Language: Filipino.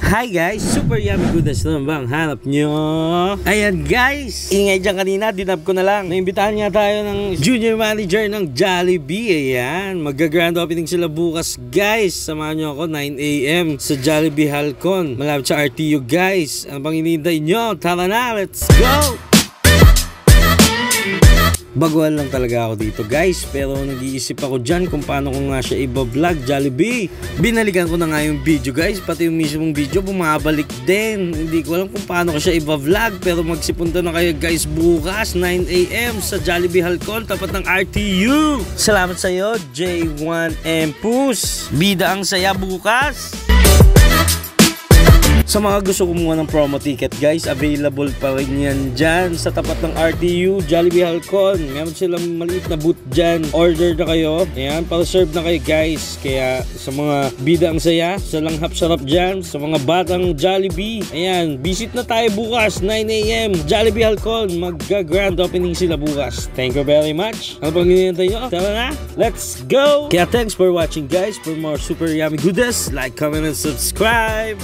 Hi guys, super yummy goodness na bang hanap nyo? Ayan guys, ingay dyan kanina, dinab ko na lang. Naimbitahan nga tayo ng junior manager ng Jollibee. Ayan, magga-grand opening sila bukas guys. Samahan nyo ako 9 AM sa Jollibee Halcon. Malapit sa RTU guys. Ano bang hinihintay nyo? Tara na, let's go! Baguhan lang talaga ako dito guys, pero nag-iisip ako dyan kung paano ko nga siya i-vlog Jollibee. Binalikan ko na nga yung video guys, pati yung mismong video bumabalik din. Hindi ko alam kung paano ko siya i-vlog, pero magsipunta na kayo guys bukas 9 AM sa Jollibee Halcon, tapat ng RTU. Salamat sa iyo J1M Pus. Bida ang saya bukas. Sa mga gusto kumuha ng promo ticket guys, available pa rin yan dyan sa tapat ng RTU, Jollibee Halcon. Meron silang maliit na booth dyan. Order na kayo. Ayan, para-serve na kayo guys. Kaya sa mga bida ang saya, sa langhap sarap dyan, sa mga batang Jollibee, ayan, visit na tayo bukas 9 AM, Jollibee Halcon. Mag-grand opening sila bukas. Thank you very much. Ano pang hinihintay nyo? Tara na, let's go! Kaya thanks for watching guys. For more super yummy goodness, like, comment, and subscribe!